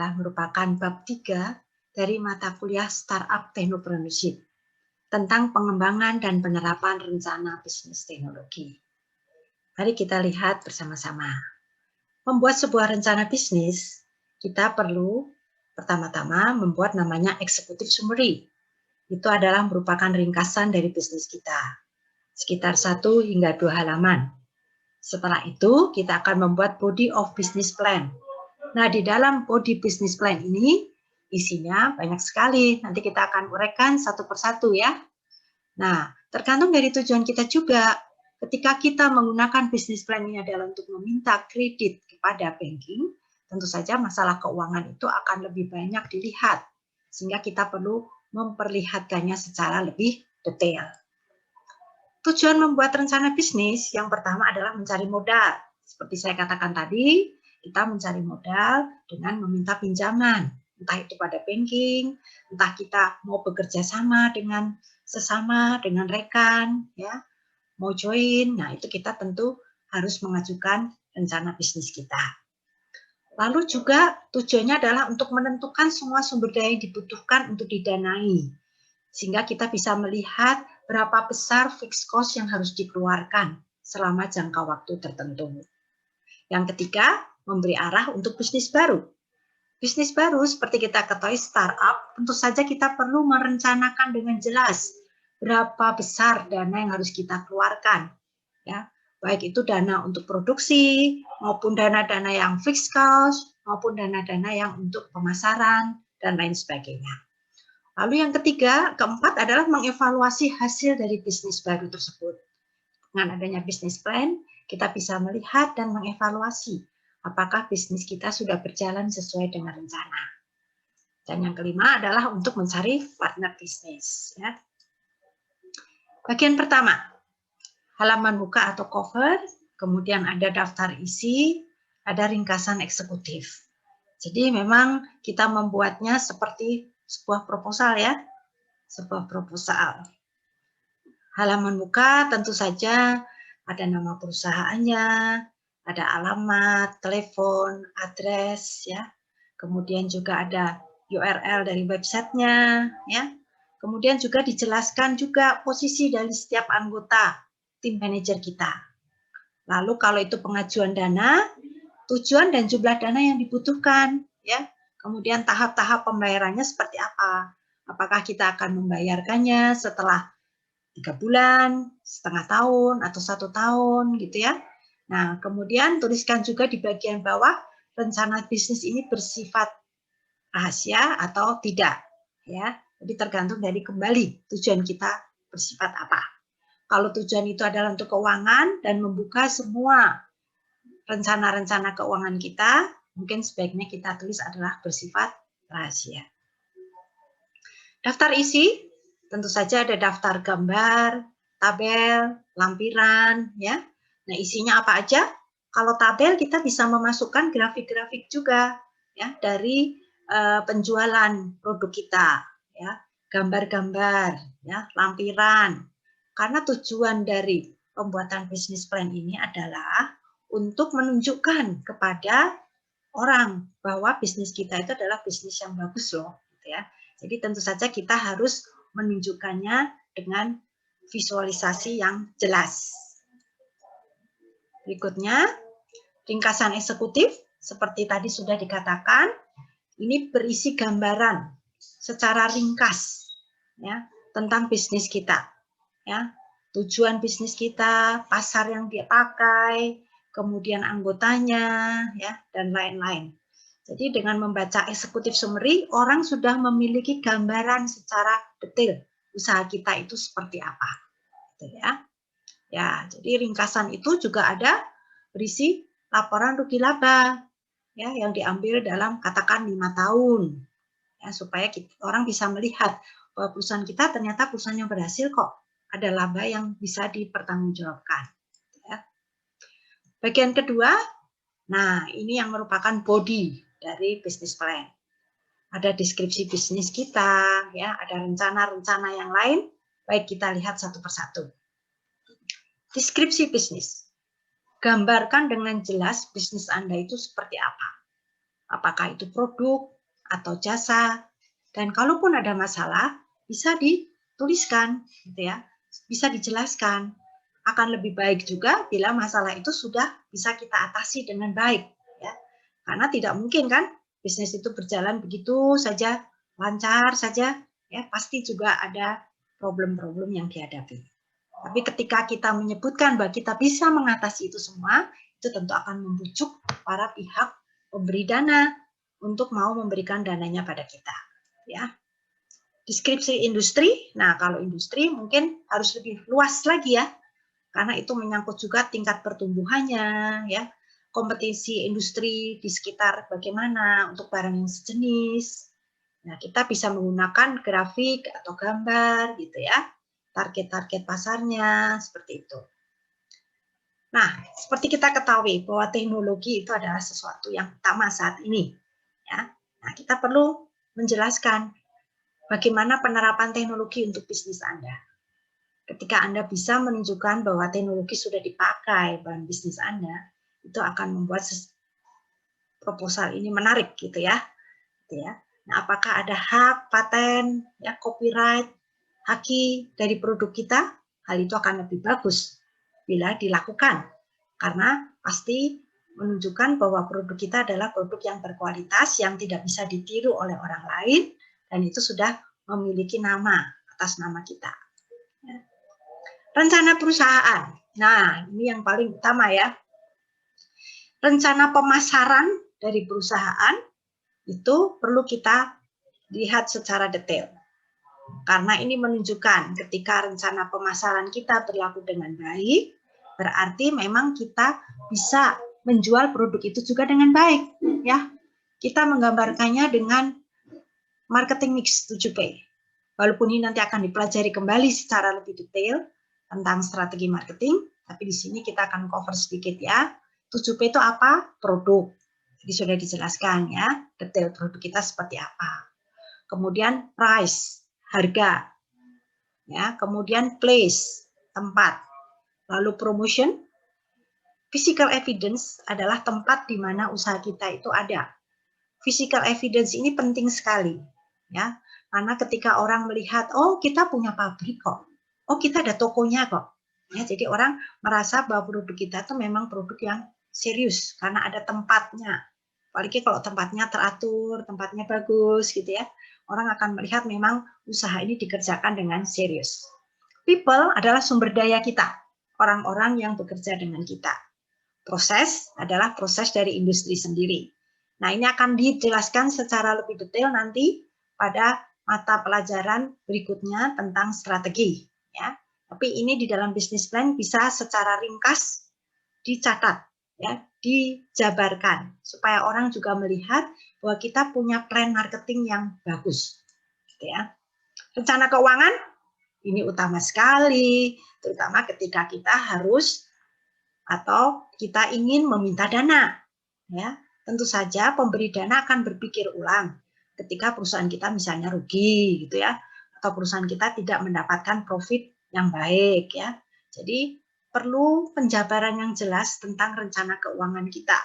adalah merupakan bab 3 dari mata kuliah Startup Technopreneurship tentang pengembangan dan penerapan rencana bisnis teknologi. Mari kita lihat bersama-sama. Membuat sebuah rencana bisnis, kita perlu pertama-tama membuat namanya executive summary. Itu adalah merupakan ringkasan dari bisnis kita, sekitar 1 hingga 2 halaman. Setelah itu, kita akan membuat body of business plan. Nah, di dalam body business plan ini, isinya banyak sekali. Nanti kita akan uraikan satu persatu ya. Nah, tergantung dari tujuan kita juga. Ketika kita menggunakan business plan ini adalah untuk meminta kredit kepada banking, tentu saja masalah keuangan itu akan lebih banyak dilihat. Sehingga kita perlu memperlihatkannya secara lebih detail. Tujuan membuat rencana bisnis yang pertama adalah mencari modal. Seperti saya katakan tadi, kita mencari modal dengan meminta pinjaman, entah itu pada banking, entah kita mau bekerja sama dengan sesama, dengan rekan, ya, mau join. Nah, itu kita tentu harus mengajukan rencana bisnis kita. Lalu juga tujuannya adalah untuk menentukan semua sumber daya yang dibutuhkan untuk didanai, sehingga kita bisa melihat berapa besar fixed cost yang harus dikeluarkan selama jangka waktu tertentu. Yang ketiga, memberi arah untuk bisnis baru. Bisnis baru seperti kita ketahui startup, tentu saja kita perlu merencanakan dengan jelas berapa besar dana yang harus kita keluarkan. Ya, baik itu dana untuk produksi, maupun dana-dana yang fixed cost, maupun dana-dana yang untuk pemasaran, dan lain sebagainya. Lalu yang ketiga, keempat adalah mengevaluasi hasil dari bisnis baru tersebut. Dengan adanya bisnis plan, kita bisa melihat dan mengevaluasi apakah bisnis kita sudah berjalan sesuai dengan rencana. Dan yang kelima adalah untuk mencari partner bisnis. Ya. Bagian pertama, halaman muka atau cover, kemudian ada daftar isi, ada ringkasan eksekutif. Jadi memang kita membuatnya seperti sebuah proposal ya, sebuah proposal. Halaman muka tentu saja ada nama perusahaannya, ada alamat, telepon, address, ya. Kemudian juga ada URL dari websitenya, ya. Kemudian juga dijelaskan juga posisi dari setiap anggota tim manajer kita. Lalu kalau itu pengajuan dana, tujuan dan jumlah dana yang dibutuhkan, ya. Kemudian tahap-tahap pembayarannya seperti apa? Apakah kita akan membayarkannya setelah 3 bulan, setengah tahun, atau 1 tahun, gitu ya. Nah, kemudian tuliskan juga di bagian bawah, rencana bisnis ini bersifat rahasia atau tidak. Ya, jadi tergantung dari kembali tujuan kita bersifat apa. Kalau tujuan itu adalah untuk keuangan dan membuka semua rencana-rencana keuangan kita, mungkin sebaiknya kita tulis adalah bersifat rahasia. Daftar isi, tentu saja ada daftar gambar, tabel, lampiran, ya. Nah, isinya apa aja? Kalau tabel kita bisa memasukkan grafik-grafik juga, ya, dari penjualan produk kita, ya, gambar-gambar, ya, lampiran. Karena tujuan dari pembuatan bisnis plan ini adalah untuk menunjukkan kepada orang bahwa bisnis kita itu adalah bisnis yang bagus loh, gitu ya. Jadi tentu saja kita harus menunjukkannya dengan visualisasi yang jelas. Berikutnya, ringkasan eksekutif seperti tadi sudah dikatakan, ini berisi gambaran secara ringkas ya tentang bisnis kita. Ya, tujuan bisnis kita, pasar yang dipakai, kemudian anggotanya, ya, dan lain-lain. Jadi dengan membaca eksekutif summary, orang sudah memiliki gambaran secara detail usaha kita itu seperti apa. Gitu ya. Ya, jadi ringkasan itu juga ada berisi laporan rugi laba ya yang diambil dalam katakan 5 tahun. Ya, supaya orang bisa melihat bahwa perusahaan kita ternyata perusahaan yang berhasil kok. Ada laba yang bisa dipertanggungjawabkan. Ya. Bagian kedua, nah ini yang merupakan body dari bisnis plan. Ada deskripsi bisnis kita, ya, ada rencana-rencana yang lain. Baik kita lihat satu persatu. Deskripsi bisnis. Gambarkan dengan jelas bisnis Anda itu seperti apa. Apakah itu produk, atau jasa. Dan kalaupun ada masalah, bisa dituliskan, gitu ya, bisa dijelaskan. Akan lebih baik juga bila masalah itu sudah bisa kita atasi dengan baik, ya. Karena tidak mungkin kan bisnis itu berjalan begitu saja, lancar saja, ya pasti juga ada problem-problem yang dihadapi. Tapi ketika kita menyebutkan bahwa kita bisa mengatasi itu semua, itu tentu akan membujuk para pihak pemberi dana untuk mau memberikan dananya pada kita, ya. Deskripsi industri, nah kalau industri mungkin harus lebih luas lagi ya, karena itu menyangkut juga tingkat pertumbuhannya, ya, kompetisi industri di sekitar bagaimana untuk barang yang sejenis. Nah, kita bisa menggunakan grafik atau gambar gitu ya, target-target pasarnya seperti itu. Nah, seperti kita ketahui bahwa teknologi itu adalah sesuatu yang utama saat ini, ya. Nah, kita perlu menjelaskan bagaimana penerapan teknologi untuk bisnis Anda. Ketika Anda bisa menunjukkan bahwa teknologi sudah dipakai dalam bisnis Anda, itu akan membuat proposal ini menarik gitu ya. Nah, apakah ada hak, paten, ya, copyright, haki dari produk kita? Hal itu akan lebih bagus bila dilakukan, karena pasti menunjukkan bahwa produk kita adalah produk yang berkualitas, yang tidak bisa ditiru oleh orang lain, dan itu sudah memiliki nama atas nama kita. Rencana perusahaan. Nah, ini yang paling utama ya. Rencana pemasaran dari perusahaan itu perlu kita lihat secara detail. Karena ini menunjukkan ketika rencana pemasaran kita berlaku dengan baik, berarti memang kita bisa menjual produk itu juga dengan baik, ya. Kita menggambarkannya dengan marketing mix 7P. Walaupun ini nanti akan dipelajari kembali secara lebih detail tentang strategi marketing, tapi di sini kita akan cover sedikit ya. 7P itu apa? Produk. Jadi sudah dijelaskan ya, detail produk kita seperti apa. Kemudian price, harga. Ya, kemudian place, tempat. Lalu promotion. Physical evidence adalah tempat di mana usaha kita itu ada. Physical evidence ini penting sekali, ya. Karena ketika orang melihat, oh kita punya pabrik kok, oh kita ada tokonya kok, ya. Jadi orang merasa bahwa produk kita itu memang produk yang serius karena ada tempatnya. Apalagi kalau tempatnya teratur, tempatnya bagus, gitu ya. Orang akan melihat memang usaha ini dikerjakan dengan serius. People adalah sumber daya kita, orang-orang yang bekerja dengan kita. Proses adalah proses dari industri sendiri. Nah, ini akan dijelaskan secara lebih detail nanti pada mata pelajaran berikutnya tentang strategi, ya. Tapi ini di dalam bisnis plan bisa secara ringkas dicatat, ya, dijabarkan supaya orang juga melihat bahwa kita punya plan marketing yang bagus, gitu ya. Rencana keuangan ini utama sekali, terutama ketika kita harus atau kita ingin meminta dana, ya. Tentu saja pemberi dana akan berpikir ulang ketika perusahaan kita misalnya rugi gitu ya, atau perusahaan kita tidak mendapatkan profit yang baik ya. Jadi perlu penjabaran yang jelas tentang rencana keuangan kita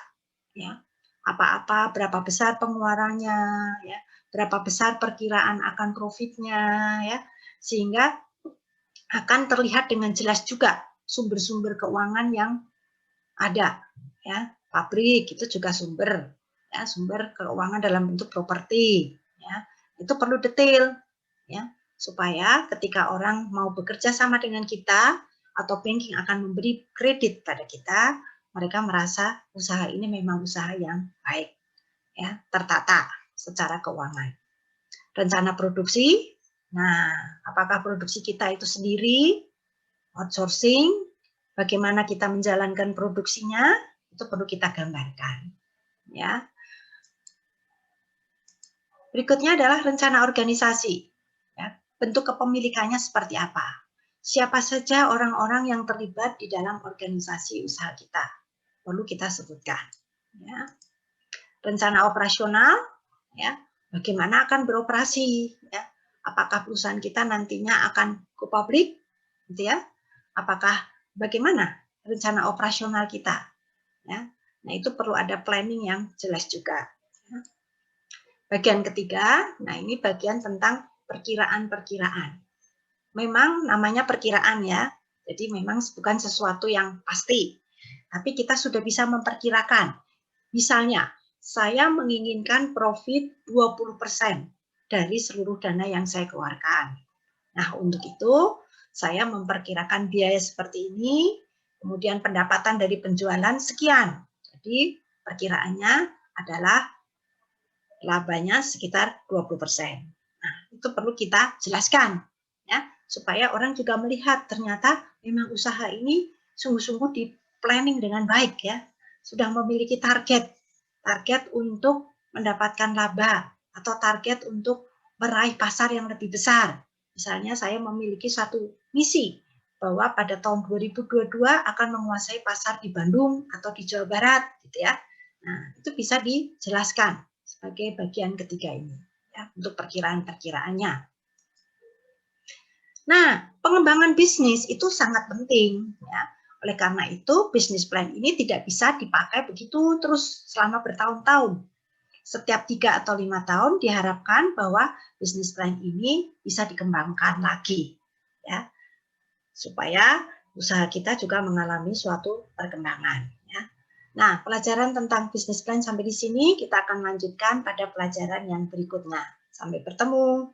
ya. Apa-apa, berapa besar pengeluarannya ya, berapa besar perkiraan akan profitnya ya, sehingga akan terlihat dengan jelas juga sumber-sumber keuangan yang ada ya. Pabrik itu juga sumber ya, sumber keuangan dalam bentuk properti ya. Itu perlu detail ya, supaya ketika orang mau bekerja sama dengan kita atau banking akan memberi kredit pada kita, mereka merasa usaha ini memang usaha yang baik ya, tertata secara keuangan. Rencana produksi, nah apakah produksi kita itu sendiri, outsourcing, bagaimana kita menjalankan produksinya, itu perlu kita gambarkan. Ya. Berikutnya adalah rencana organisasi. Ya. Bentuk kepemilikannya seperti apa? Siapa saja orang-orang yang terlibat di dalam organisasi usaha kita? Perlu kita sebutkan. Ya. Rencana operasional, ya, bagaimana akan beroperasi? Ya. Apakah perusahaan kita nantinya akan go public? Gitu ya. Apakah bagaimana rencana operasional kita? Ya. Nah, itu perlu ada planning yang jelas juga. Ya. Bagian ketiga, nah ini bagian tentang perkiraan-perkiraan. Memang namanya perkiraan ya, jadi memang bukan sesuatu yang pasti. Tapi kita sudah bisa memperkirakan. Misalnya, saya menginginkan profit 20% dari seluruh dana yang saya keluarkan. Nah, untuk itu saya memperkirakan biaya seperti ini, kemudian pendapatan dari penjualan sekian. Jadi, perkiraannya adalah labanya sekitar 20%. Nah, itu perlu kita jelaskan ya, supaya orang juga melihat ternyata memang usaha ini sungguh-sungguh di planning dengan baik ya. Sudah memiliki target untuk mendapatkan laba atau target untuk meraih pasar yang lebih besar. Misalnya saya memiliki satu misi bahwa pada tahun 2022 akan menguasai pasar di Bandung atau di Jawa Barat gitu ya. Nah, itu bisa dijelaskan sebagai bagian ketiga ini ya, untuk perkiraan-perkiraannya. Nah, pengembangan bisnis itu sangat penting ya. Oleh karena itu, bisnis plan ini tidak bisa dipakai begitu terus selama bertahun-tahun. Setiap 3 atau 5 tahun diharapkan bahwa bisnis plan ini bisa dikembangkan lagi ya, supaya usaha kita juga mengalami suatu perkembangan ya. Nah, pelajaran tentang bisnis plan sampai di sini, kita akan lanjutkan pada pelajaran yang berikutnya. Sampai bertemu.